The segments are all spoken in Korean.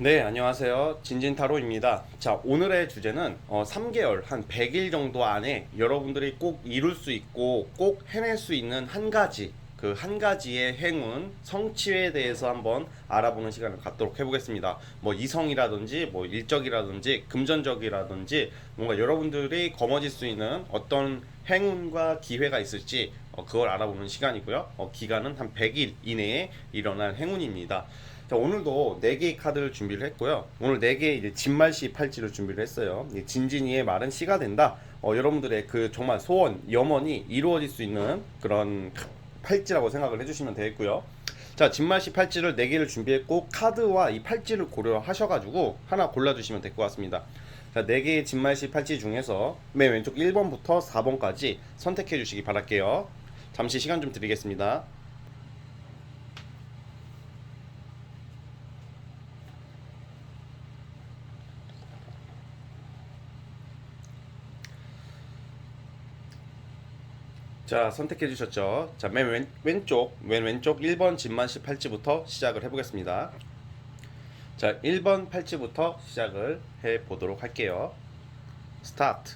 네, 안녕하세요. 진진타로입니다. 자, 오늘의 주제는 3개월, 한 100일 정도 안에 여러분들이 꼭 이룰 수 있고 꼭 해낼 수 있는 한 가지, 그 한 가지의 행운, 성취에 대해서 한번 알아보는 시간을 갖도록 해보겠습니다. 뭐 이성이라든지, 뭐 일적이라든지, 금전적이라든지, 뭔가 여러분들이 거머쥘 수 있는 어떤 행운과 기회가 있을지 그걸 알아보는 시간이고요. 기간은 한 100일 이내에 일어날 행운입니다. 자, 오늘도 4개의 카드를 준비를 했고요. 오늘 4개의 이제 진말시 팔찌를 준비를 했어요. 진진이의 말은 시가 된다. 여러분들의 그 정말 소원, 염원이 이루어질 수 있는 그런 팔찌라고 생각을 해주시면 되겠고요. 자, 진말시 팔찌를 4개를 준비했고 카드와 이 팔찌를 고려하셔가지고 하나 골라주시면 될 것 같습니다. 자, 4개의 진말시 팔찌 중에서 맨 왼쪽 1번부터 4번까지 선택해 주시기 바랄게요. 잠시 시간 좀 드리겠습니다. 자, 선택해 주셨죠? 자, 맨 왼쪽 1번 진만시 팔찌부터 시작을 해보겠습니다. 자, 1번 팔찌부터 시작을 해보도록 할게요. 스타트.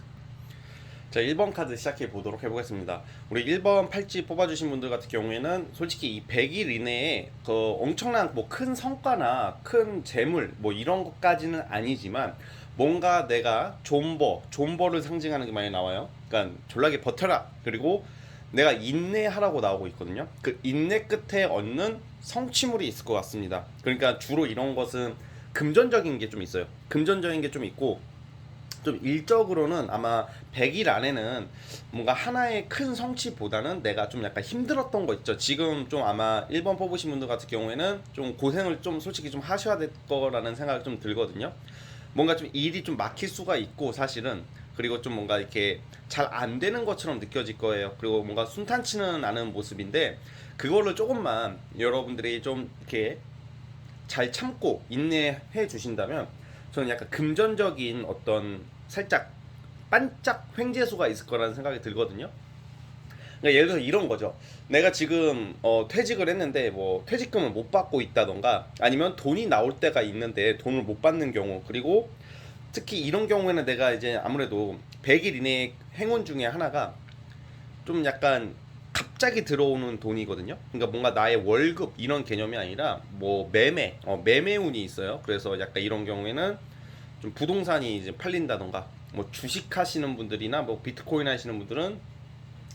자, 1번 카드 시작해 보도록 해보겠습니다. 우리 1번 팔찌 뽑아주신 분들 같은 경우에는 솔직히 이 100일 이내에 그 엄청난 뭐 큰 성과나 큰 재물 뭐 이런 것까지는 아니지만 뭔가 내가 존버를 상징하는 게 많이 나와요. 그러니까 졸라게 버텨라. 그리고 내가 인내하라고 나오고 있거든요. 그 인내 끝에 얻는 성취물이 있을 것 같습니다. 그러니까 주로 이런 것은 금전적인 게 좀 있어요. 금전적인 게 좀 있고 좀 일적으로는 아마 100일 안에는 뭔가 하나의 큰 성취보다는 내가 좀 약간 힘들었던 거 있죠. 지금 좀 아마 1번 뽑으신 분들 같은 경우에는 좀 고생을 좀 솔직히 좀 하셔야 될 거라는 생각이 좀 들거든요. 뭔가 좀 일이 좀 막힐 수가 있고 사실은 그리고 좀 뭔가 이렇게 잘 안 되는 것처럼 느껴질 거예요. 그리고 뭔가 순탄치는 않은 모습인데 그거를 조금만 여러분들이 좀 이렇게 잘 참고 인내해 주신다면 저는 약간 금전적인 어떤 살짝 반짝 횡재수가 있을 거라는 생각이 들거든요. 그러니까 예를 들어 이런 거죠. 내가 지금 퇴직을 했는데 뭐 퇴직금을 못 받고 있다던가 아니면 돈이 나올 때가 있는데 돈을 못 받는 경우 그리고 특히 이런 경우에는 내가 이제 아무래도 100일 이내의 행운 중에 하나가 좀 약간 갑자기 들어오는 돈이거든요. 그러니까 뭔가 나의 월급 이런 개념이 아니라 뭐 매매운이 있어요. 그래서 약간 이런 경우에는 좀 부동산이 이제 팔린다던가 뭐 주식 하시는 분들이나 뭐 비트코인 하시는 분들은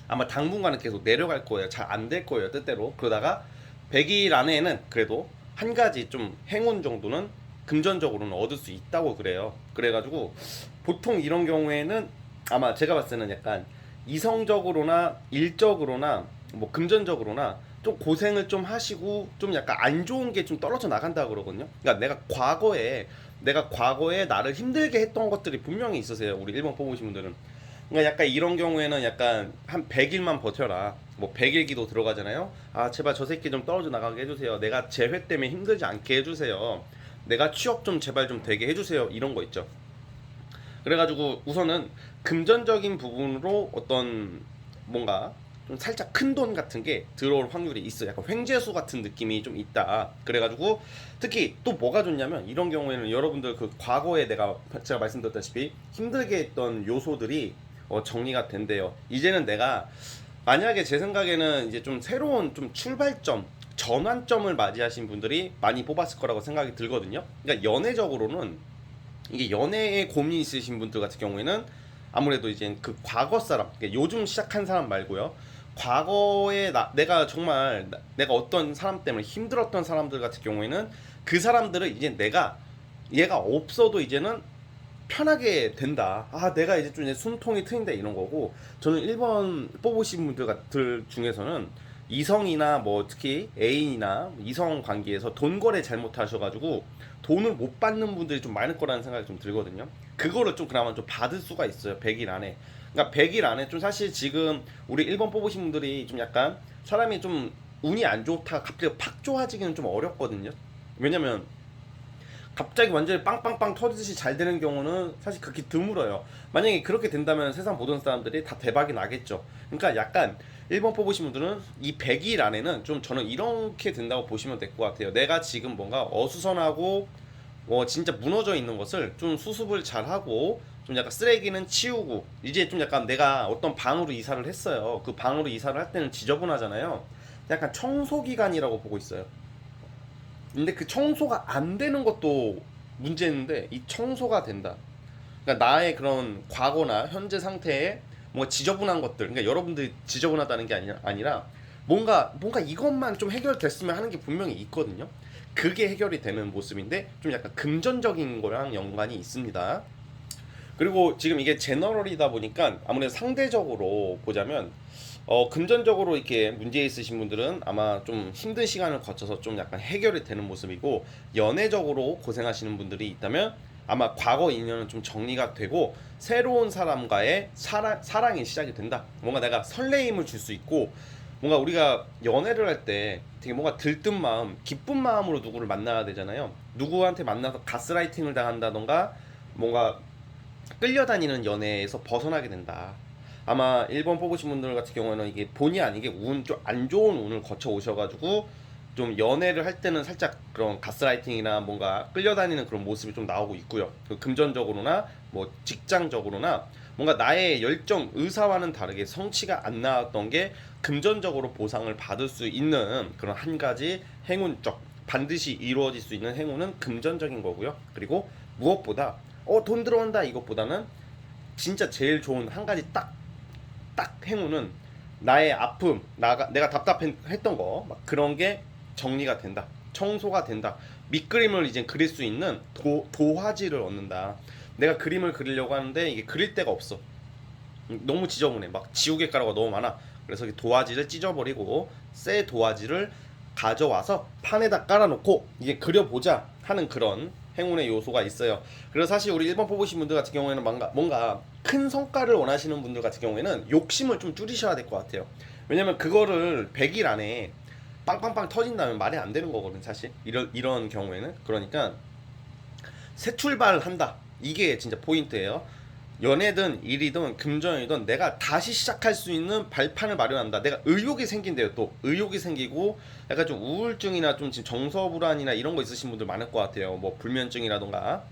아마 당분간은 계속 내려갈 거예요. 잘 안 될 거예요. 뜻대로. 그러다가 100일 안에는 그래도 한 가지 좀 행운 정도는 금전적으로는 얻을 수 있다고 그래요. 그래가지고 보통 이런 경우에는 아마 제가 봤을 때는 약간 이성적으로나 일적으로나 뭐 금전적으로나 좀 고생을 좀 하시고 좀 약간 안 좋은 게 좀 떨어져 나간다 그러거든요. 그러니까 내가 과거에 나를 힘들게 했던 것들이 분명히 있으세요. 우리 1번 뽑으신 분들은. 그러니까 약간 이런 경우에는 약간 한 100일만 버텨라. 뭐 100일 기도 들어가잖아요. 아, 제발 저 새끼 좀 떨어져 나가게 해주세요. 내가 재회 때문에 힘들지 않게 해주세요. 내가 취업 좀 제발 좀 되게 해주세요. 이런 거 있죠. 그래가지고 우선은 금전적인 부분으로 어떤 뭔가 좀 살짝 큰 돈 같은 게 들어올 확률이 있어. 약간 횡재수 같은 느낌이 좀 있다. 그래가지고 특히 또 뭐가 좋냐면 이런 경우에는 여러분들 그 과거에 제가 말씀드렸다시피 힘들게 했던 요소들이 정리가 된대요. 이제는 내가 만약에 제 생각에는 이제 좀 새로운 좀 출발점 전환점을 맞이하신 분들이 많이 뽑았을 거라고 생각이 들거든요. 그러니까 연애적으로는 이게 연애에 고민이 있으신 분들 같은 경우에는 아무래도 이제 그 과거 사람, 그러니까 요즘 시작한 사람 말고요. 과거에 내가 정말 내가 어떤 사람 때문에 힘들었던 사람들 같은 경우에는 그 사람들을 이제 얘가 없어도 이제는 편하게 된다. 아, 내가 이제 좀 이제 숨통이 트인다 이런 거고. 저는 1번 뽑으신 분들 중에서는 이성이나 뭐 특히 애인이나 이성 관계에서 돈 거래 잘못하셔가지고 돈을 못 받는 분들이 좀 많을 거라는 생각이 좀 들거든요. 그거를 좀 그나마 좀 받을 수가 있어요. 100일 안에. 그러니까 100일 안에 좀 사실 지금 우리 1번 뽑으신 분들이 좀 약간 사람이 좀 운이 안 좋다 갑자기 팍 좋아지기는 좀 어렵거든요. 왜냐면 갑자기 완전히 빵빵빵 터지듯이 잘 되는 경우는 사실 그렇게 드물어요. 만약에 그렇게 된다면 세상 모든 사람들이 다 대박이 나겠죠. 그러니까 약간 1번 뽑으신 분들은 이 100일 안에는 좀 저는 이렇게 된다고 보시면 될 것 같아요. 내가 지금 뭔가 어수선하고 진짜 무너져 있는 것을 좀 수습을 잘 하고 좀 약간 쓰레기는 치우고 이제 좀 약간 내가 어떤 방으로 이사를 했어요. 그 방으로 이사를 할 때는 지저분하잖아요. 약간 청소 기간이라고 보고 있어요. 근데 그 청소가 안 되는 것도 문제인데 이 청소가 된다. 그러니까 나의 그런 과거나 현재 상태에 뭔가 지저분한 것들, 그러니까 여러분들이 지저분하다는 게 아니라 뭔가 이것만 좀 해결됐으면 하는 게 분명히 있거든요. 그게 해결이 되는 모습인데 좀 약간 금전적인 거랑 연관이 있습니다. 그리고 지금 이게 제너럴이다 보니까 아무래도 상대적으로 보자면 금전적으로 이렇게 문제 있으신 분들은 아마 좀 힘든 시간을 거쳐서 좀 약간 해결이 되는 모습이고, 연애적으로 고생하시는 분들이 있다면 아마 과거 인연은 좀 정리가 되고 새로운 사람과의 사랑이 시작이 된다. 뭔가 내가 설레임을 줄 수 있고, 뭔가 우리가 연애를 할 때 되게 뭔가 들뜬 마음, 기쁜 마음으로 누구를 만나야 되잖아요. 누구한테 만나서 가스라이팅을 당한다던가 뭔가 끌려다니는 연애에서 벗어나게 된다. 아마 1번 뽑으신 분들 같은 경우에는 이게 본의 아니게 좀 안 좋은 운을 거쳐 오셔가지고 좀 연애를 할 때는 살짝 그런 가스라이팅이나 뭔가 끌려다니는 그런 모습이 좀 나오고 있고요. 그 금전적으로나 뭐 직장적으로나 뭔가 나의 열정, 의사와는 다르게 성취가 안 나왔던 게 금전적으로 보상을 받을 수 있는 그런 한 가지 행운적, 반드시 이루어질 수 있는 행운은 금전적인 거고요. 그리고 무엇보다 돈 들어온다 이것보다는 진짜 제일 좋은 한 가지 딱 행운은 나의 아픔, 내가 답답했던 거 막 그런 게 정리가 된다. 청소가 된다. 밑그림을 이제 그릴 수 있는 도화지를 얻는다. 내가 그림을 그리려고 하는데 이게 그릴 데가 없어. 너무 지저분해. 막 지우개 가루가 너무 많아. 그래서 도화지를 찢어버리고 새 도화지를 가져와서 판에다 깔아놓고 이게 그려보자 하는 그런 행운의 요소가 있어요. 그래서 사실 우리 1번 뽑으신 분들 같은 경우에는 뭔가 큰 성과를 원하시는 분들 같은 경우에는 욕심을 좀 줄이셔야 될 것 같아요. 왜냐면 그거를 100일 안에 빵빵빵 터진다면 말이 안 되는 거거든 사실. 이런 경우에는. 그러니까 새 출발을 한다. 이게 진짜 포인트예요. 연애든 일이든 금전이든 내가 다시 시작할 수 있는 발판을 마련한다. 내가 의욕이 생긴대요. 또 의욕이 생기고 약간 좀 우울증이나 좀 지금 정서불안이나 이런 거 있으신 분들 많을 것 같아요. 뭐 불면증이라던가.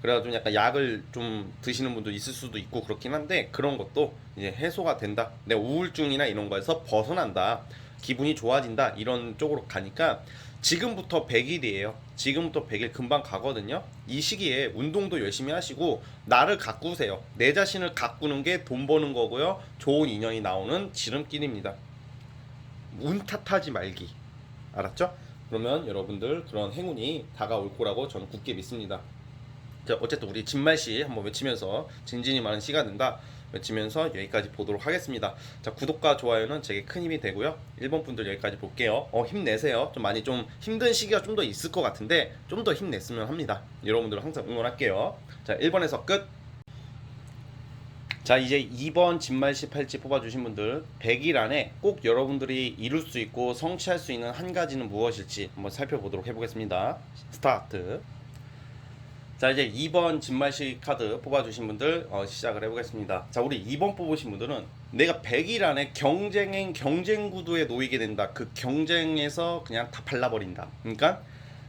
그래가지고 좀 약간 약을 좀 드시는 분도 있을 수도 있고 그렇긴 한데 그런 것도 이제 해소가 된다. 내 우울증이나 이런 거에서 벗어난다. 기분이 좋아진다. 이런 쪽으로 가니까 지금부터 100일이에요. 지금부터 100일 금방 가거든요. 이 시기에 운동도 열심히 하시고 나를 가꾸세요. 내 자신을 가꾸는 게 돈 버는 거고요. 좋은 인연이 나오는 지름길입니다. 운 탓하지 말기. 알았죠? 그러면 여러분들 그런 행운이 다가올 거라고 저는 굳게 믿습니다. 자, 어쨌든 우리 진말씨 한번 외치면서 진진이 많은 시가 된다 외치면서 여기까지 보도록 하겠습니다. 자, 구독과 좋아요는 제게 큰 힘이 되고요. 1번 분들 여기까지 볼게요. 힘내세요. 좀 많이 좀 힘든 시기가 좀 더 있을 것 같은데 좀 더 힘냈으면 합니다. 여러분들 항상 응원할게요. 자, 1번에서 끝. 자, 이제 2번 진말씨 팔찌 뽑아주신 분들 100일 안에 꼭 여러분들이 이룰 수 있고 성취할 수 있는 한 가지는 무엇일지 한번 살펴보도록 해보겠습니다. 스타트. 자, 이제 2번 진말씨 카드 뽑아주신 분들 시작을 해보겠습니다. 자, 우리 2번 뽑으신 분들은 내가 100일 안에 경쟁 구도에 놓이게 된다. 그 경쟁에서 그냥 다 발라버린다. 그러니까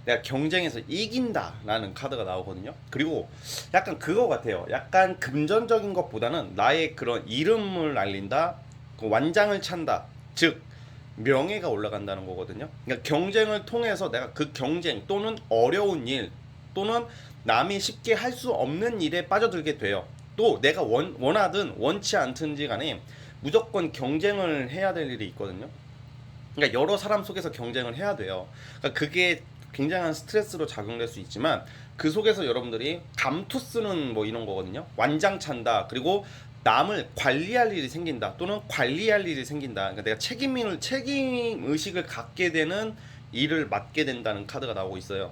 내가 경쟁에서 이긴다 라는 카드가 나오거든요. 그리고 약간 그거 같아요. 약간 금전적인 것보다는 나의 그런 이름을 알린다, 그 완장을 찬다, 즉 명예가 올라간다는 거거든요. 그러니까 경쟁을 통해서 내가 그 경쟁 또는 어려운 일 또는 남이 쉽게 할 수 없는 일에 빠져들게 돼요. 또 내가 원하든 원치 않든지 간에 무조건 경쟁을 해야 될 일이 있거든요. 그러니까 여러 사람 속에서 경쟁을 해야 돼요. 그러니까 그게 굉장한 스트레스로 작용될 수 있지만 그 속에서 여러분들이 감투 쓰는 뭐 이런 거거든요. 완장 찬다. 그리고 남을 관리할 일이 생긴다. 또는 관리할 일이 생긴다. 그러니까 내가 책임 의식을 갖게 되는 일을 맡게 된다는 카드가 나오고 있어요.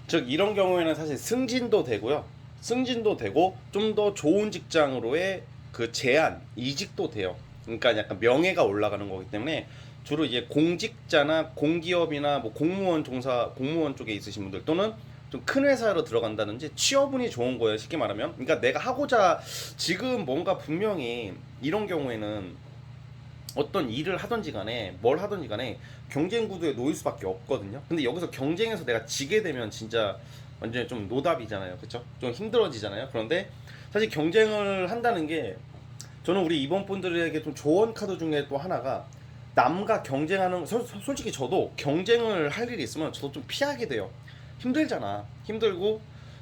즉 이런 경우에는 사실 승진도 되고요. 승진도 되고 좀 더 좋은 직장으로의 그 제안, 이직도 돼요. 그러니까 약간 명예가 올라가는 거기 때문에 주로 이제 공직자나 공기업이나 뭐 공무원 쪽에 있으신 분들 또는 좀 큰 회사로 들어간다든지 취업운이 좋은 거예요. 쉽게 말하면. 그러니까 내가 하고자 지금 뭔가 분명히 이런 경우에는 어떤 일을 하든지 간에 뭘 하든지 간에 경쟁 구도에 놓일 수밖에 없거든요. 근데 여기서 경쟁에서 내가 지게 되면 진짜 완전히 좀 노답이잖아요. 그쵸? 좀 힘들어지잖아요. 그런데 사실 경쟁을 한다는 게 저는 우리 이번 분들에게 좀 조언 카드 중에 또 하나가 남과 경쟁하는 솔직히 저도 경쟁을 할 일이 있으면 저도 좀 피하게 돼요. 힘들잖아. 힘들고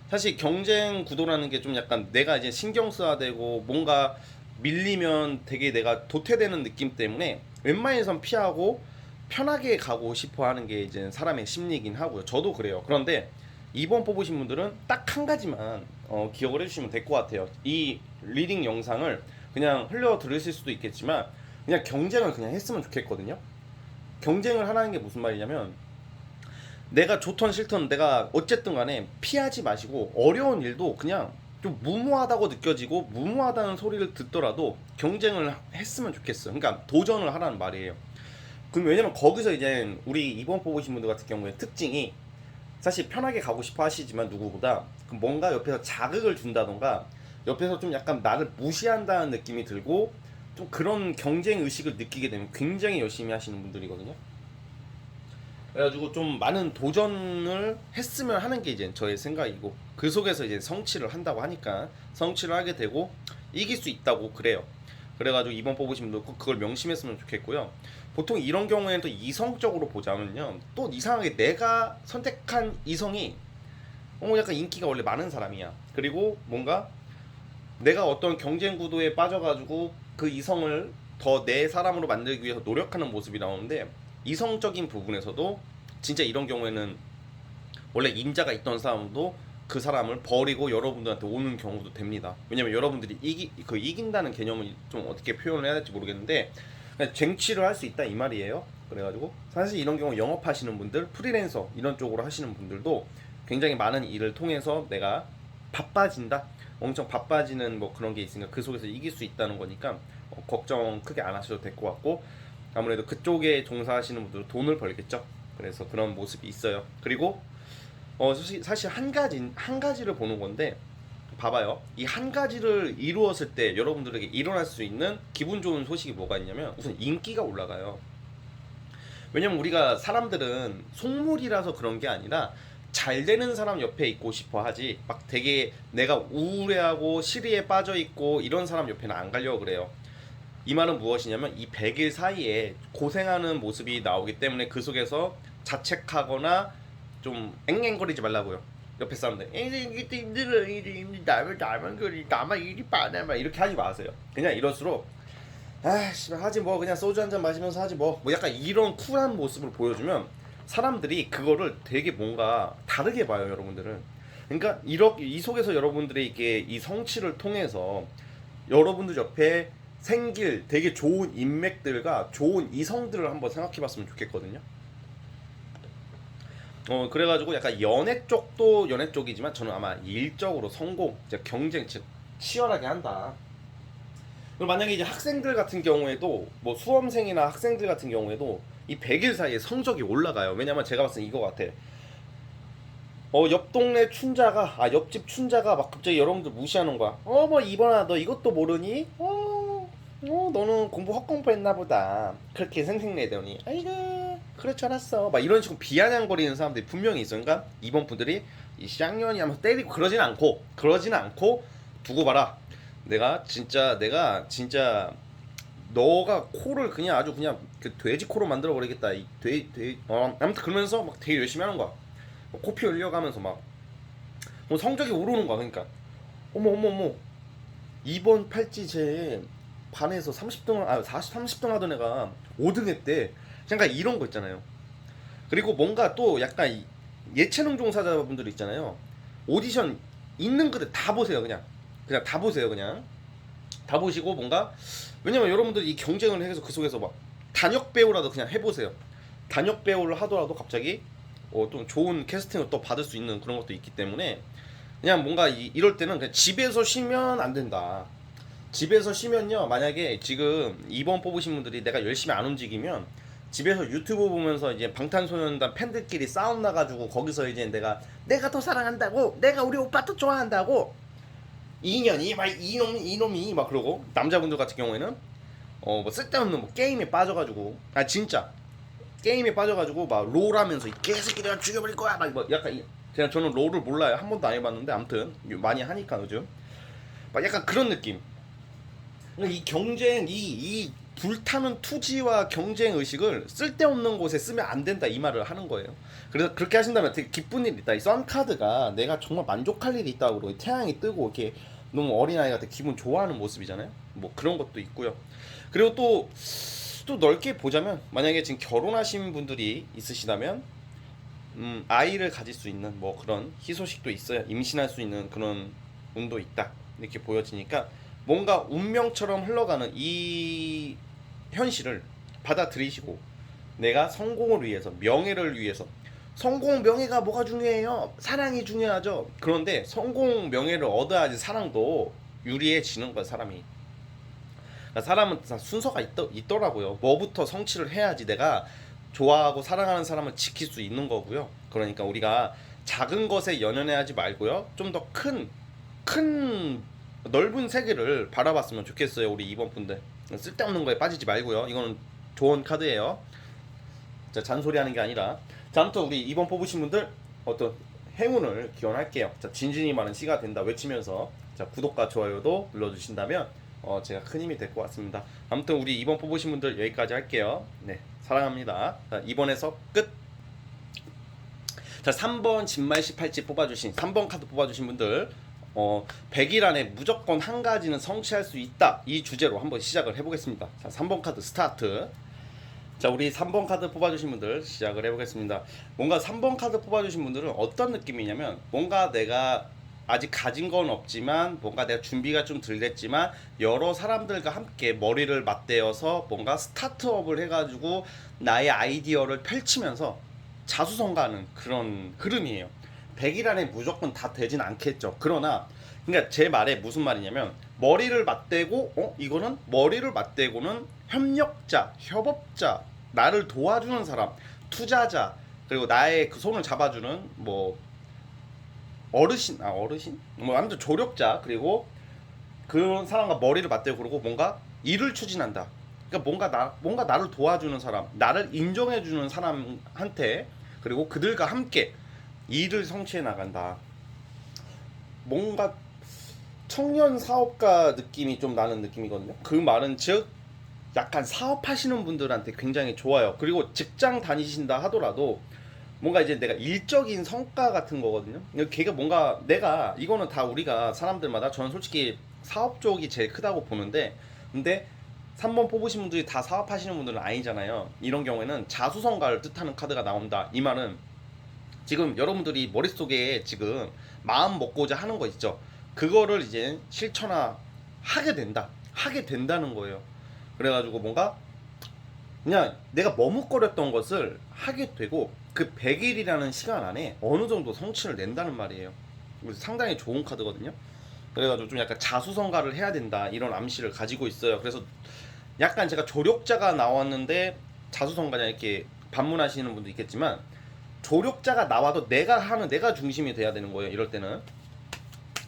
사실 경쟁 구도라는 게 좀 약간 내가 이제 신경 써야 되고 뭔가 밀리면 되게 내가 도태되는 느낌 때문에 웬만해선 피하고 편하게 가고 싶어 하는 게 이제 사람의 심리이긴 하고요. 저도 그래요. 그런데 이번 뽑으신 분들은 딱 한 가지만 기억을 해주시면 될 것 같아요. 이 리딩 영상을 그냥 흘려 들으실 수도 있겠지만 그냥 경쟁을 그냥 했으면 좋겠거든요. 경쟁을 하라는 게 무슨 말이냐면 내가 좋던 싫던 내가 어쨌든 간에 피하지 마시고 어려운 일도 그냥 좀 무모하다고 느껴지고 무모하다는 소리를 듣더라도 경쟁을 했으면 좋겠어요. 그러니까 도전을 하라는 말이에요. 그럼 왜냐면 거기서 이제 우리 이번 뽑으신 분들 같은 경우에 특징이 사실 편하게 가고 싶어 하시지만 누구보다 뭔가 옆에서 자극을 준다던가 옆에서 좀 약간 나를 무시한다는 느낌이 들고 좀 그런 경쟁 의식을 느끼게 되면 굉장히 열심히 하시는 분들이거든요. 그래가지고 좀 많은 도전을 했으면 하는 게 이제 저의 생각이고 그 속에서 이제 성취를 한다고 하니까 성취를 하게 되고 이길 수 있다고 그래요. 그래가지고 이번 뽑으신 분들 꼭 그걸 명심했으면 좋겠고요. 보통 이런 경우에는 또 이성적으로 보자면요, 또 이상하게 내가 선택한 이성이 약간 인기가 원래 많은 사람이야. 그리고 뭔가 내가 어떤 경쟁 구도에 빠져가지고 그 이성을 더 내 사람으로 만들기 위해서 노력하는 모습이 나오는데 이성적인 부분에서도 진짜 이런 경우에는 원래 임자가 있던 사람도 그 사람을 버리고 여러분들한테 오는 경우도 됩니다. 왜냐면 여러분들이 이긴다는 개념을 좀 어떻게 표현을 해야 될지 모르겠는데 그냥 쟁취를 할 수 있다 이 말이에요. 그래가지고 사실 이런 경우 영업하시는 분들, 프리랜서 이런 쪽으로 하시는 분들도 굉장히 많은 일을 통해서 내가 바빠진다, 엄청 바빠지는 뭐 그런 게 있으니까 그 속에서 이길 수 있다는 거니까 걱정 크게 안 하셔도 될 것 같고 아무래도 그쪽에 종사하시는 분들은 돈을 벌겠죠. 그래서 그런 모습이 있어요. 그리고 사실 한 가지를 보는 건데 봐봐요. 이 한 가지를 이루었을 때 여러분들에게 일어날 수 있는 기분 좋은 소식이 뭐가 있냐면 우선 인기가 올라가요. 왜냐면 우리가 사람들은 속물이라서 그런 게 아니라 잘 되는 사람 옆에 있고 싶어 하지 막 되게 내가 우울해하고 시리에 빠져 있고 이런 사람 옆에는 안 가려고 그래요. 이 말은 무엇이냐면 이 100일 사이에 고생하는 모습이 나오기 때문에 그 속에서 자책하거나 좀 앵앵거리지 말라고요. 옆에 사람들 이게 힘들어 나만 그리 나만 일이 많아 막 이렇게 하지 마세요. 그냥 이럴수록 아씨 하지 뭐 그냥 소주 한잔 마시면서 하지 뭐 약간 이런 쿨한 모습을 보여주면 사람들이 그거를 되게 뭔가 다르게 봐요 여러분들은. 그러니까 이렇게 이 속에서 여러분들이 이게 이 성취를 통해서 여러분들 옆에 생길 되게 좋은 인맥들과 좋은 이성들을 한번 생각해봤으면 좋겠거든요. 그래가지고 약간 연애 쪽도 연애 쪽이지만 저는 아마 일적으로 성공, 이제 경쟁 즉 치열하게 한다. 그리고 만약에 이제 학생들 같은 경우에도 뭐 수험생이나 학생들 같은 경우에도 이 100일 사이에 성적이 올라가요. 왜냐면 제가 봤을 때 이거 같아. 옆 동네 춘자가 옆집 춘자가 막 갑자기 여러분들 무시하는 거야. 뭐 이번아 너 이것도 모르니? 너는 공부 헛공부했나 보다. 그렇게 생색내더니 아이고 그럴 줄 알았어. 막 이런 식으로 비아냥거리는 사람들이 분명히 있어. 그러니까 이번 분들이 이 쌍년이 하면서 때리고 그러진 않고 두고 봐라. 내가 진짜 너가 코를 그냥 아주 그냥 그 돼지 코로 만들어 버리겠다. 아무튼 그러면서 막 되게 열심히 하는 거야. 코피 흘려가면서 막 성적이 오르는 거야. 그러니까 어머 이번 팔찌 제 반에서 30등 30등 하던 애가 5등 했대. 그러니까 이런 거 있잖아요. 그리고 뭔가 또 약간 예체능 종사자분들 있잖아요. 오디션 있는 그대 다 보세요. 그냥 다 보세요. 그냥 다 보시고 뭔가 왜냐면 여러분들이 이 경쟁을 해서 그 속에서 막 단역 배우라도 그냥 해보세요. 단역 배우를 하더라도 갑자기 좀 좋은 캐스팅을 또 받을 수 있는 그런 것도 있기 때문에 그냥 뭔가 이럴 때는 그냥 집에서 쉬면 안 된다. 집에서 쉬면요, 만약에 지금 2번 뽑으신 분들이 내가 열심히 안 움직이면 집에서 유튜브 보면서 이제 방탄소년단 팬들끼리 싸움 나가지고 거기서 이제 내가 더 사랑한다고, 내가 우리 오빠 더 좋아한다고, 이년이 막 이놈이 막 그러고 남자분들 같은 경우에는 뭐 쓸데없는 뭐 게임에 빠져가지고 진짜 게임에 빠져가지고 막 롤하면서 이 개새끼 내가 죽여버릴 거야 막 뭐 약간 그냥 저는 롤을 몰라요. 한 번도 안 해봤는데 아무튼 많이 하니까 요즘 막 약간 그런 느낌. 이 경쟁 이 불타는 투지와 경쟁 의식을 쓸데없는 곳에 쓰면 안 된다 이 말을 하는 거예요. 그래서 그렇게 하신다면 되게 기쁜 일이 있다. 이 썬카드가 내가 정말 만족할 일이 있다고 그러고 태양이 뜨고 이렇게 너무 어린아이 같은 기분 좋아하는 모습이잖아요. 뭐 그런 것도 있고요. 그리고 또 넓게 보자면 만약에 지금 결혼하신 분들이 있으시다면 아이를 가질 수 있는 뭐 그런 희소식도 있어요. 임신할 수 있는 그런 운도 있다. 이렇게 보여지니까 뭔가 운명처럼 흘러가는 이 현실을 받아들이시고 내가 성공을 위해서 명예를 위해서 성공 명예가 뭐가 중요해요? 사랑이 중요하죠. 그런데 성공 명예를 얻어야지 사랑도 유리해지는 거야 사람이. 그러니까 사람은 다 순서가 있더라고요. 뭐부터 성취를 해야지 내가 좋아하고 사랑하는 사람을 지킬 수 있는 거고요. 그러니까 우리가 작은 것에 연연해하지 말고요. 좀 더 큰 넓은 세계를 바라봤으면 좋겠어요. 우리 2번 분들 쓸데없는 거에 빠지지 말고요. 이거는 좋은 카드예요. 자, 잔소리하는 게 아니라. 자, 아무튼 우리 2번 뽑으신 분들 어떤 행운을 기원할게요. 자, 진진이 많은 시가 된다 외치면서 자, 구독과 좋아요도 눌러주신다면 제가 큰 힘이 될 것 같습니다. 아무튼 우리 2번 뽑으신 분들 여기까지 할게요. 네, 사랑합니다. 자, 2번에서 끝. 자, 3번 진말 18지 뽑아주신 3번 카드 뽑아주신 분들 100일 안에 무조건 한 가지는 성취할 수 있다 이 주제로 한번 시작을 해보겠습니다. 자, 3번 카드 스타트. 자, 우리 3번 카드 뽑아주신 분들 시작을 해보겠습니다. 뭔가 3번 카드 뽑아주신 분들은 어떤 느낌이냐면 뭔가 내가 아직 가진 건 없지만 뭔가 내가 준비가 좀 덜 됐지만 여러 사람들과 함께 머리를 맞대어서 뭔가 스타트업을 해가지고 나의 아이디어를 펼치면서 자수성가하는 그런 흐름이에요. 100일 안에 무조건 다 되진 않겠죠. 그러나 그러니까 제 말에 무슨 말이냐면 머리를 맞대고 이거는 머리를 맞대고는 협력자, 협업자, 나를 도와주는 사람, 투자자, 그리고 나의 그 손을 잡아주는 뭐 어르신? 뭐 아무튼 조력자, 그리고 그런 사람과 머리를 맞대고 그러고 뭔가 일을 추진한다. 그러니까 뭔가 나를 도와주는 사람, 나를 인정해주는 사람한테 그리고 그들과 함께 일을 성취해 나간다. 뭔가 청년 사업가 느낌이 좀 나는 느낌이거든요. 그 말은 즉 약간 사업하시는 분들한테 굉장히 좋아요. 그리고 직장 다니신다 하더라도 뭔가 이제 내가 일적인 성과 같은 거거든요. 걔가 뭔가 내가 이거는 다 우리가 사람들마다 저는 솔직히 사업 쪽이 제일 크다고 보는데 근데 3번 뽑으신 분들이 다 사업하시는 분들은 아니잖아요. 이런 경우에는 자수성가를 뜻하는 카드가 나온다. 이 말은 지금 여러분들이 머릿속에 지금 마음 먹고자 하는 거 있죠. 그거를 이제 실천하게 된다. 하게 된다는 거예요. 그래가지고 뭔가 그냥 내가 머뭇거렸던 것을 하게 되고 그 100일이라는 시간 안에 어느 정도 성취를 낸다는 말이에요. 그래서 상당히 좋은 카드거든요. 그래가지고 좀 약간 자수성가를 해야 된다 이런 암시를 가지고 있어요. 그래서 약간 제가 조력자가 나왔는데 자수성가냐 이렇게 반문하시는 분도 있겠지만 조력자가 나와도 내가 중심이 돼야 되는 거예요. 이럴 때는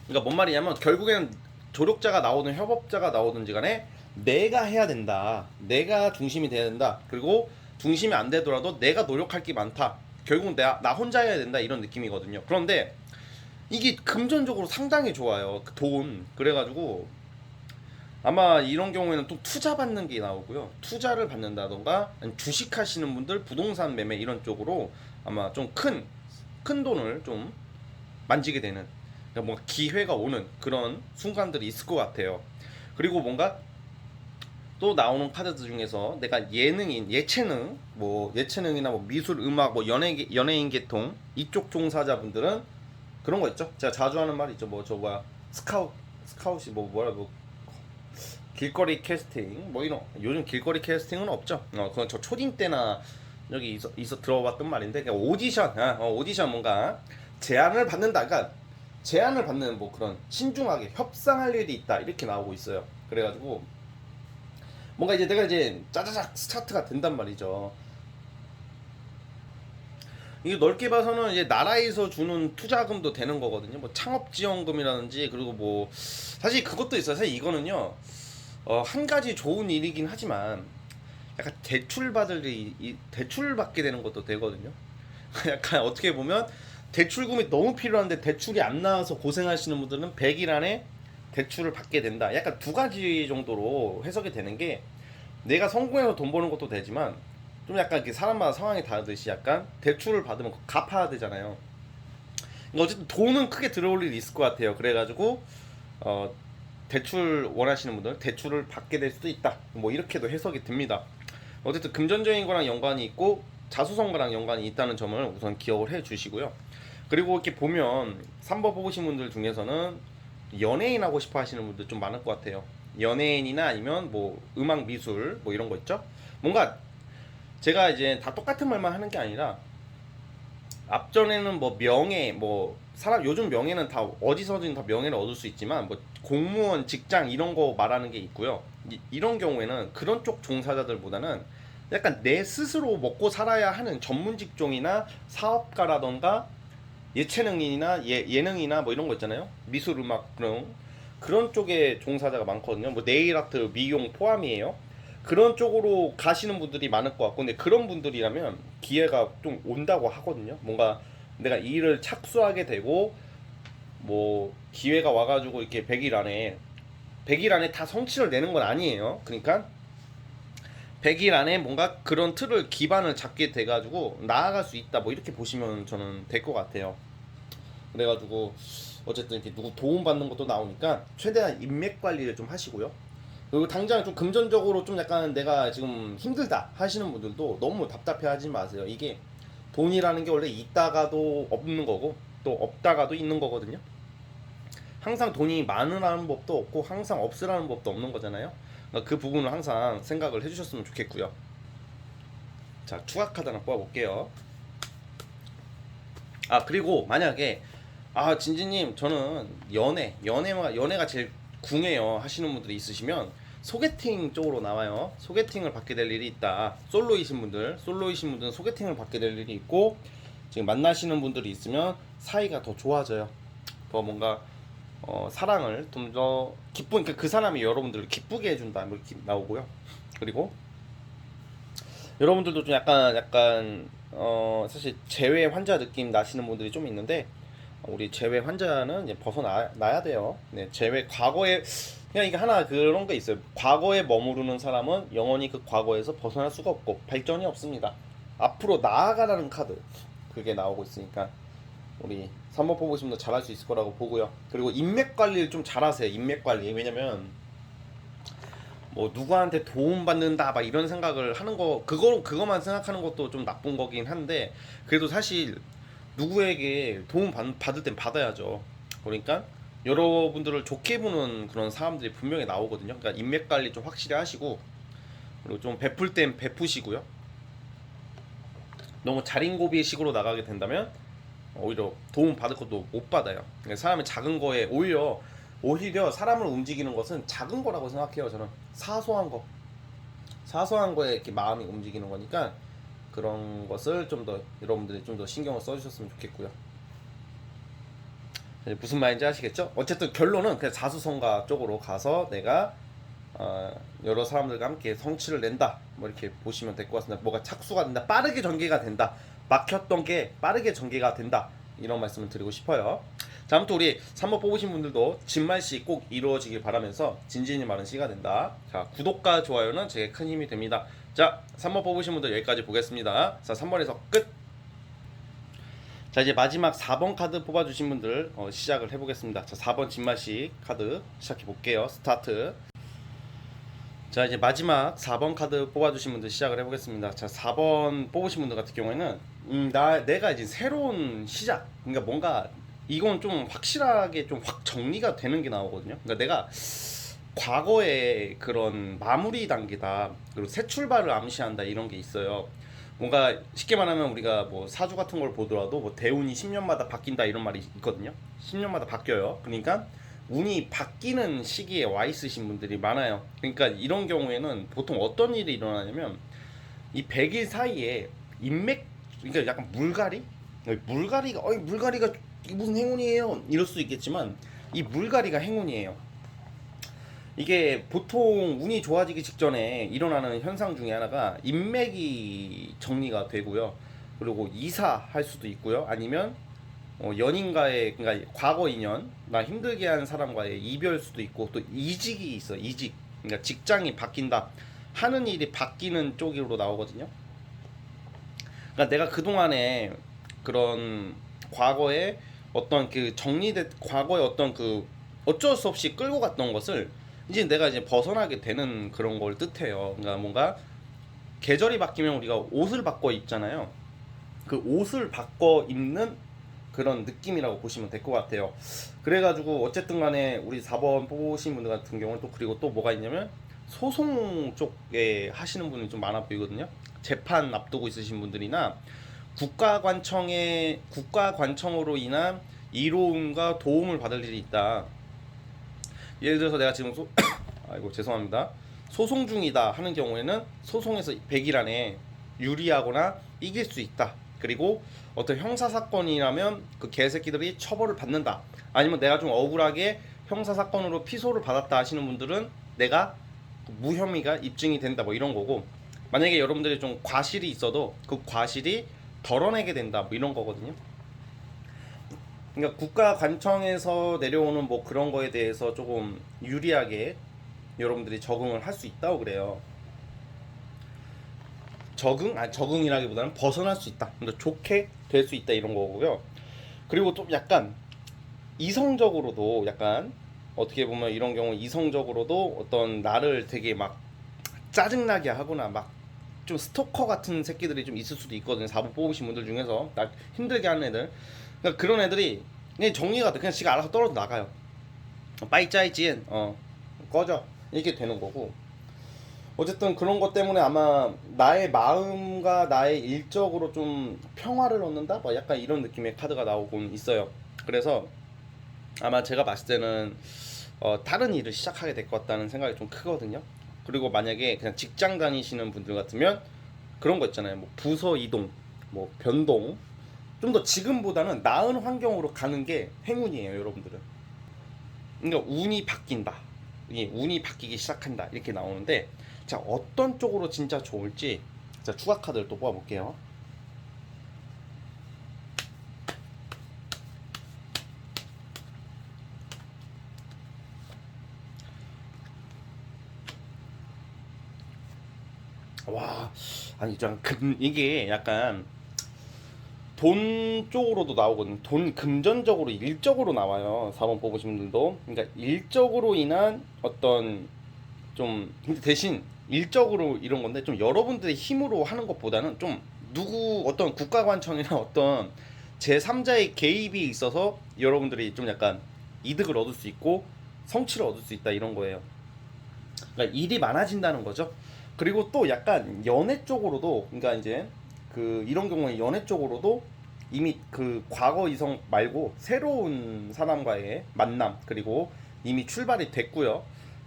그러니까 뭔 말이냐면 결국에는 조력자가 나오든 협업자가 나오든지 간에 내가 해야 된다. 내가 중심이 돼야 된다. 그리고 중심이 안 되더라도 내가 노력할 게 많다. 결국은 나 혼자 해야 된다. 이런 느낌이거든요. 그런데 이게 금전적으로 상당히 좋아요. 그 돈. 그래가지고 아마 이런 경우에는 또 투자 받는 게 나오고요. 투자를 받는다던가 주식 하시는 분들 부동산 매매 이런 쪽으로 아마 좀 큰 돈을 좀 만지게 되는 그러니까 뭔가 기회가 오는 그런 순간들이 있을 것 같아요. 그리고 뭔가 또 나오는 카드들 중에서 내가 예체능, 뭐 예체능이나 뭐 미술, 음악, 뭐 연예인 계통 이쪽 종사자분들은 그런 거 있죠. 제가 자주 하는 말 있죠. 뭐 저 뭐야 스카웃이 뭐 길거리 캐스팅 뭐 이런 요즘 길거리 캐스팅은 없죠. 그건 저 초딩 때나 여기 있어 들어봤던 말인데 그러니까 오디션 뭔가 제안을 받는다. 그러니까 제안을 받는 뭐 그런 신중하게 협상할 일이 있다 이렇게 나오고 있어요. 그래가지고 뭔가 이제 내가 이제 짜자작 스타트가 된단 말이죠. 이게 넓게 봐서는 이제 나라에서 주는 투자금도 되는 거거든요. 뭐 창업지원금이라든지 그리고 뭐 사실 그것도 있어요. 사실 이거는요. 한 가지 좋은 일이긴 하지만 약간 대출 받게 되는 것도 되거든요. 약간 어떻게 보면 대출금이 너무 필요한데 대출이 안 나와서 고생하시는 분들은 100일 안에 대출을 받게 된다. 약간 두 가지 정도로 해석이 되는 게, 내가 성공해서 돈 버는 것도 되지만 좀 약간 이렇게 사람마다 상황이 다르듯이 약간 대출을 받으면 갚아야 되잖아요. 그러니까 어쨌든 돈은 크게 들어올 일이 있을 것 같아요. 그래가지고 어, 대출 원하시는 분들 대출을 받게 될 수도 있다. 뭐 이렇게도 해석이 됩니다. 어쨌든 금전적인 거랑 연관이 있고 자수성가랑 연관이 있다는 점을 우선 기억을 해 주시고요. 그리고 이렇게 보면 3번 뽑으신 분들 중에서는 연예인 하고 싶어 하시는 분들 좀 많을 것 같아요. 연예인이나 아니면 뭐 음악 미술 뭐 이런 거 있죠. 뭔가 제가 이제 다 똑같은 말만 하는 게 아니라, 앞전에는 뭐 명예, 뭐 사람 요즘 명예는 다 어디서든 다 명예를 얻을 수 있지만 뭐 공무원, 직장 이런 거 말하는 게 있고요. 이런 경우에는 그런 쪽 종사자들보다는 약간 내 스스로 먹고 살아야 하는 전문 직종이나 사업가라던가 예체능인이나 예능이나 뭐 이런 거 있잖아요. 미술, 음악 그런 쪽에 종사자가 많거든요. 뭐 네일 아트, 미용 포함이에요. 그런 쪽으로 가시는 분들이 많을 것 같고, 근데 그런 분들이라면 기회가 좀 온다고 하거든요. 뭔가 내가 이 일을 착수하게 되고 뭐 기회가 와가지고 이렇게 100일 안에 다 성취를 내는 건 아니에요. 그러니까 100일 안에 뭔가 그런 틀을 기반을 잡게 돼가지고 나아갈 수 있다, 뭐 이렇게 보시면 저는 될 것 같아요. 그래가지고 어쨌든 이렇게 누구 도움 받는 것도 나오니까 최대한 인맥 관리를 좀 하시고요. 그리고 당장 좀 금전적으로 좀 약간 내가 지금 힘들다 하시는 분들도 너무 답답해하지 마세요. 이게 돈이라는 게 원래 있다가도 없는 거고 또 없다가도 있는 거거든요. 항상 돈이 많으라는 법도 없고 항상 없으라는 법도 없는 거잖아요. 그러니까 그 부분을 항상 생각을 해주셨으면 좋겠고요. 자, 추가 카드 하나 뽑아볼게요. 아, 그리고 만약에 진지님 저는 연애가 제일 궁해요 하시는 분들이 있으시면, 소개팅 쪽으로 나와요. 소개팅을 받게 될 일이 있다. 솔로이신 분들은 소개팅을 받게 될 일이 있고, 지금 만나시는 분들이 있으면 사이가 더 좋아져요. 더 뭔가 사랑을 좀 더 기쁜, 그 사람이 여러분들을 기쁘게 해준다, 뭐 이렇게 나오고요. 그리고 여러분들도 좀 약간 사실 재회 환자 느낌 나시는 분들이 좀 있는데, 우리 재회 환자는 이제 벗어나야 돼요. 네, 재회 과거에 그냥 이게 하나 그런 게 있어요. 과거에 머무르는 사람은 영원히 그 과거에서 벗어날 수가 없고 발전이 없습니다. 앞으로 나아가라는 카드, 그게 나오고 있으니까 우리 3번 뽑으시면 더 잘할 수 있을 거라고 보고요. 그리고 인맥 관리를 좀 잘하세요. 인맥 관리. 왜냐면 뭐 누구한테 도움 받는다 막 이런 생각을 하는 거, 그거만 생각하는 것도 좀 나쁜 거긴 한데, 그래도 사실 누구에게 도움 받을 땐 받아야죠. 그러니까 여러분들을 좋게 보는 그런 사람들이 분명히 나오거든요. 그러니까 인맥 관리 좀 확실히 하시고, 그리고 좀 베풀 땐 베푸시고요. 너무 자린고비 식으로 나가게 된다면 오히려 도움 받을 것도 못 받아요. 그러니까 사람의 작은 거에 오히려 사람을 움직이는 것은 작은 거라고 생각해요. 저는 사소한 거에 이렇게 마음이 움직이는 거니까, 그런 것을 좀 더 여러분들이 좀 더 신경을 써주셨으면 좋겠고요. 무슨 말인지 아시겠죠? 어쨌든 결론은 그냥 자수성가 쪽으로 가서 내가 여러 사람들과 함께 성취를 낸다, 뭐 이렇게 보시면 될 것 같습니다. 뭐가 착수가 된다, 빠르게 전개가 된다, 막혔던 게 빠르게 전개가 된다, 이런 말씀을 드리고 싶어요. 자, 아무튼 우리 3번 뽑으신 분들도 진말씨 꼭 이루어지길 바라면서 진진이 많은 시가 된다. 자, 구독과 좋아요는 제게 큰 힘이 됩니다. 자, 3번 뽑으신 분들 여기까지 보겠습니다. 자, 3번에서 끝. 자, 이제 마지막 4번 카드 뽑아주신 분들 시작을 해보겠습니다. 자, 4번 진말씨 카드 시작해 볼게요. 스타트. 자, 이제 마지막 4번 카드 뽑아주신 분들 시작을 해보겠습니다. 자, 4번 뽑으신 분들 같은 경우에는 내가 이제 새로운 시작, 그러니까 뭔가 이건 좀 확실하게 좀 확 정리가 되는 게 나오거든요. 그러니까 내가 과거의 그런 마무리 단계다, 그리고 새 출발을 암시한다, 이런 게 있어요. 뭔가 쉽게 말하면 우리가 뭐 사주 같은 걸 보더라도 뭐 대운이 10년마다 바뀐다 이런 말이 있거든요. 10년마다 바뀌어요. 그러니까 운이 바뀌는 시기에 와 있으신 분들이 많아요. 그러니까 이런 경우에는 보통 어떤 일이 일어나냐면, 이 100일 사이에 인맥, 그러니까 약간 물갈이가 무슨 행운이에요 이럴 수 있겠지만, 이 물갈이가 행운이에요. 이게 보통 운이 좋아지기 직전에 일어나는 현상 중에 하나가 인맥이 정리가 되고요. 그리고 이사할 수도 있고요. 아니면 연인과의, 그러니까 과거 인연, 나 힘들게 한 사람과의 이별 수도 있고, 또 이직이 있어. 이직. 그러니까 직장이 바뀐다. 하는 일이 바뀌는 쪽으로 나오거든요. 그러니까 내가 그동안에 그런 과거에 어떤 그 정리된 과거의 어떤 그 어쩔 수 없이 끌고 갔던 것을 이제 내가 이제 벗어나게 되는 그런 걸 뜻해요. 그러니까 뭔가 계절이 바뀌면 우리가 옷을 바꿔 입잖아요. 그 옷을 바꿔 입는 그런 느낌이라고 보시면 될 것 같아요. 그래가지고 어쨌든 간에 우리 4번 뽑으신 분들 같은 경우는 또 그리고 또 뭐가 있냐면 소송 쪽에 하시는 분이 좀 많아 보이거든요. 재판 앞두고 있으신 분들이나 국가관청으로 인한 이로움과 도움을 받을 일이 있다. 예를 들어서 내가 지금 아이고 죄송합니다. 소송 중이다 하는 경우에는 소송에서 100일 안에 유리하거나 이길 수 있다. 그리고 어떤 형사사건이라면 그 개새끼들이 처벌을 받는다. 아니면 내가 좀 억울하게 형사사건으로 피소를 받았다 하시는 분들은 내가 무혐의가 입증이 된다 뭐 이런 거고, 만약에 여러분들이 좀 과실이 있어도 그 과실이 덜어내게 된다 뭐 이런 거거든요. 그러니까 국가관청에서 내려오는 뭐 그런 거에 대해서 조금 유리하게 여러분들이 적응을 할 수 있다고 그래요. 적응이라기보다는 벗어날 수 있다. 그러니까 좋게 될 수 있다 이런 거고요. 그리고 좀 약간 이성적으로도 약간 어떻게 보면 이런 경우 이성적으로도 어떤 나를 되게 막 짜증나게 하거나 막 좀 스토커 같은 새끼들이 좀 있을 수도 있거든요. 4번 뽑으신 분들 중에서 나 힘들게 하는 애들. 그러니까 그런 애들이 그냥 정리가 돼. 그냥 지가 알아서 떨어져 나가요. 빠이짜이지 꺼져 이렇게 되는 거고. 어쨌든 그런 것 때문에 아마 나의 마음과 나의 일적으로 좀 평화를 얻는다? 뭐 약간 이런 느낌의 카드가 나오곤 있어요. 그래서 아마 제가 봤을 때는 다른 일을 시작하게 될 것 같다는 생각이 좀 크거든요. 그리고 만약에 그냥 직장 다니시는 분들 같으면 그런 거 있잖아요. 뭐 부서 이동, 뭐 변동, 좀 더 지금보다는 나은 환경으로 가는 게 행운이에요, 여러분들은. 그러니까 운이 바뀐다. 이 운이 바뀌기 시작한다. 이렇게 나오는데, 자, 어떤 쪽으로 진짜 좋을지, 자, 추가 카드를 또 뽑아볼게요. 와, 아니, 이게 약간 돈 쪽으로도 나오거든요. 돈 금전적으로 일적으로 나와요. 4번 뽑으신 분들도. 그러니까 일적으로 인한 어떤 좀 근데 대신 일적으로 이런 건데 좀 여러분들의 힘으로 하는 것보다는 좀 누구 어떤 국가관청이나 어떤 제3자의 개입이 있어서 여러분들이 좀 약간 이득을 얻을 수 있고 성취를 얻을 수 있다 이런 거예요. 그러니까 일이 많아진다는 거죠. 그리고 또 약간 연애 쪽으로도, 그러니까 이제 그 이런 경우에 연애 쪽으로도 이미 그 과거 이성 말고 새로운 사람과의 만남, 그리고 이미 출발이 됐고요.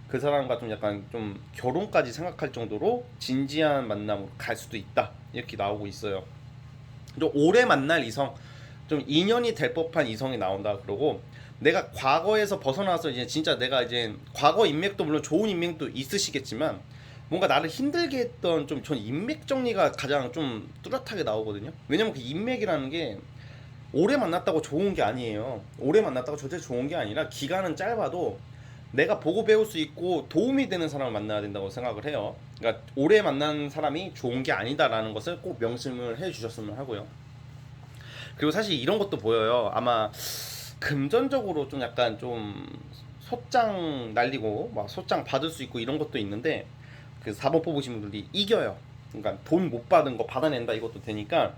그 사람과 좀 약간 좀 결혼까지 생각할 정도로 진지한 만남으로 갈 수도 있다 이렇게 나오고 있어요. 좀 오래 만날 이성, 좀 인연이 될 법한 이성이 나온다 그러고, 내가 과거에서 벗어나서 이제 진짜 내가 이제 과거 인맥도 물론 좋은 인맥도 있으시겠지만 뭔가 나를 힘들게 했던 좀 전 인맥 정리가 가장 좀 뚜렷하게 나오거든요. 왜냐면 그 인맥이라는 게 오래 만났다고 좋은 게 아니에요. 오래 만났다고 절대 좋은 게 아니라 기간은 짧아도 내가 보고 배울 수 있고 도움이 되는 사람을 만나야 된다고 생각을 해요. 그러니까 오래 만난 사람이 좋은 게 아니다라는 것을 꼭 명심을 해 주셨으면 하고요. 그리고 사실 이런 것도 보여요. 아마 금전적으로 좀 약간 좀 소장 날리고 막 소장 받을 수 있고 이런 것도 있는데, 그 4번 뽑으신 분들이 이겨요. 그러니까 돈 못 받은 거 받아낸다 이것도 되니까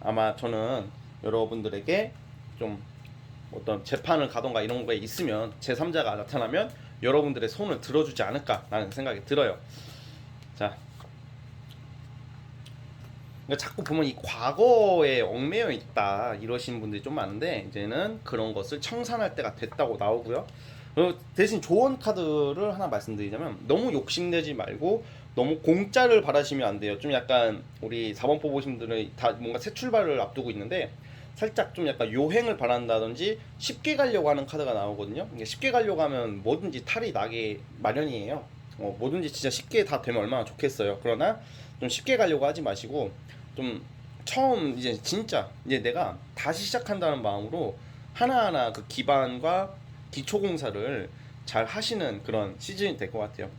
아마 저는 여러분들에게 좀 어떤 재판을 가던가 이런 거에 있으면 제3자가 나타나면 여러분들의 손을 들어주지 않을까라는 생각이 들어요. 자, 그러니까 자꾸 보면 이 과거에 얽매여 있다 이러시는 분들이 좀 많은데, 이제는 그런 것을 청산할 때가 됐다고 나오고요. 대신 조언 카드를 하나 말씀드리자면, 너무 욕심내지 말고 너무 공짜를 바라시면 안 돼요. 좀 약간 우리 4번 뽑으신 분들은 다 뭔가 새 출발을 앞두고 있는데 살짝 좀 약간 요행을 바란다든지 쉽게 가려고 하는 카드가 나오거든요. 이게 쉽게 가려고 하면 뭐든지 탈이 나게 마련이에요. 뭐든지 진짜 쉽게 다 되면 얼마나 좋겠어요. 그러나 좀 쉽게 가려고 하지 마시고 좀 처음 이제 진짜 이제 내가 다시 시작한다는 마음으로 하나하나 그 기반과 기초 공사를 잘 하시는 그런 시즌이 될 것 같아요.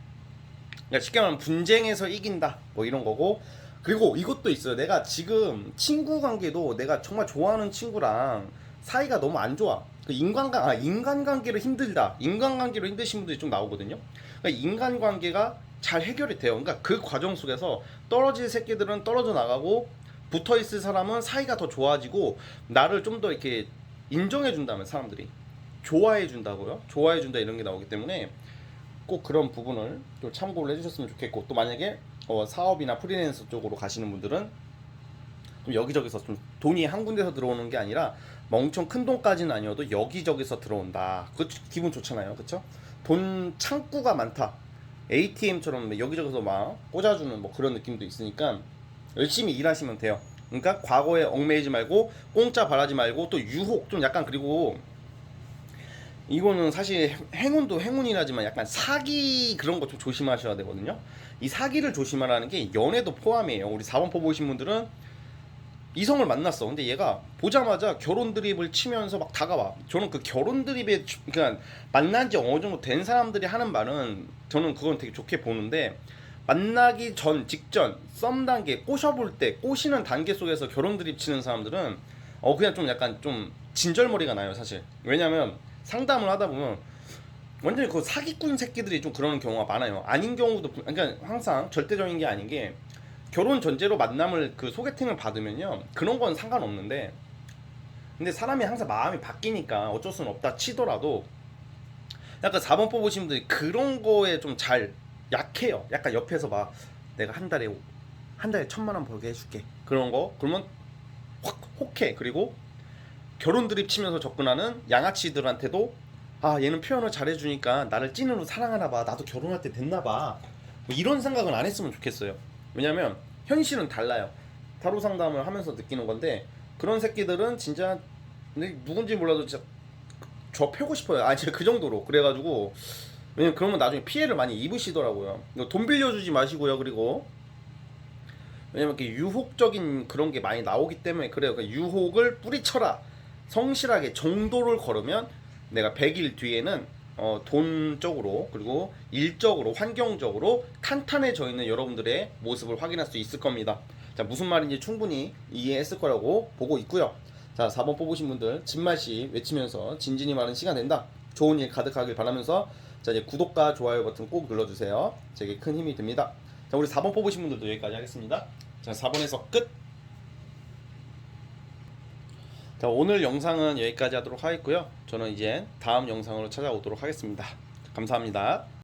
그러니까 쉽게 말하면 분쟁에서 이긴다 뭐 이런 거고. 그리고 이것도 있어요. 내가 지금 친구 관계도 내가 정말 좋아하는 친구랑 사이가 너무 안 좋아. 그 인간관계로 힘들다. 인간관계로 힘드신 분들이 좀 나오거든요. 그러니까 인간관계가 잘 해결이 돼요. 그러니까 그 과정 속에서 떨어질 새끼들은 떨어져 나가고 붙어 있을 사람은 사이가 더 좋아지고 나를 좀 더 이렇게 인정해 준다면 사람들이 좋아해 준다고요. 좋아해 준다 이런 게 나오기 때문에 꼭 그런 부분을 또 참고를 해주셨으면 좋겠고, 또 만약에 사업이나 프리랜서 쪽으로 가시는 분들은 좀 여기저기서 좀 돈이 한 군데서 들어오는 게 아니라 뭐 엄청 큰 돈까지는 아니어도 여기저기서 들어온다. 그 기분 좋잖아요, 그쵸? 돈 창구가 많다. ATM처럼 여기저기서 막 꽂아주는 뭐 그런 느낌도 있으니까 열심히 일하시면 돼요. 그러니까 과거에 얽매이지 말고 공짜 바라지 말고 또 유혹 좀 약간, 그리고 이거는 사실 행운도 행운이라지만 약간 사기 그런 거 좀 조심하셔야 되거든요. 이 사기를 조심하라는 게 연애도 포함이에요. 우리 4번 뽑으신 분들은 이성을 만났어. 근데 얘가 보자마자 결혼 드립을 치면서 막 다가와. 저는 그 결혼 드립에 그냥 만난 지 어느 정도 된 사람들이 하는 말은 저는 그건 되게 좋게 보는데, 만나기 전 직전 썸 단계 꼬셔볼 때 꼬시는 단계 속에서 결혼 드립 치는 사람들은 그냥 좀 약간 좀 진절머리가 나요 사실. 왜냐면 상담을 하다 보면 완전히 그 사기꾼 새끼들이 좀 그러는 경우가 많아요. 아닌 경우도, 그러니까 항상 절대적인 게 아닌 게, 결혼 전제로 만남을 그 소개팅을 받으면요 그런 건 상관없는데, 근데 사람이 항상 마음이 바뀌니까 어쩔 수는 없다 치더라도 약간 4번 뽑으신 분들이 그런 거에 좀 잘 약해요. 약간 옆에서 막 내가 한 달에 1,000만 원 벌게 해줄게 그런 거, 그러면 확 혹해. 그리고 결혼 드립 치면서 접근하는 양아치들한테도 얘는 표현을 잘해주니까 나를 찐으로 사랑하나 봐, 나도 결혼할 때 됐나 봐, 뭐 이런 생각은 안 했으면 좋겠어요. 왜냐면 현실은 달라요. 타로 상담을 하면서 느끼는 건데, 그런 새끼들은 진짜 누군지 몰라도 진짜 저 패고 싶어요. 진짜 그 정도로. 그래가지고 왜냐면 그러면 나중에 피해를 많이 입으시더라고요. 이거 돈 빌려주지 마시고요. 그리고 왜냐면 이렇게 유혹적인 그런 게 많이 나오기 때문에 그래요. 그러니까 유혹을 뿌리쳐라. 성실하게 정도를 걸으면 내가 100일 뒤에는 돈적으로 그리고 일적으로 환경적으로 탄탄해져 있는 여러분들의 모습을 확인할 수 있을 겁니다. 자, 무슨 말인지 충분히 이해했을 거라고 보고 있고요. 자, 4번 뽑으신 분들 진말씨 외치면서 진진이 많은 시간 된다. 좋은 일 가득하길 바라면서, 자, 이제 구독과 좋아요 버튼 꼭 눌러주세요. 제게 큰 힘이 됩니다. 자, 우리 4번 뽑으신 분들도 여기까지 하겠습니다. 자, 4번에서 끝. 자, 오늘 영상은 여기까지 하도록 하겠고요. 저는 이제 다음 영상으로 찾아오도록 하겠습니다. 감사합니다.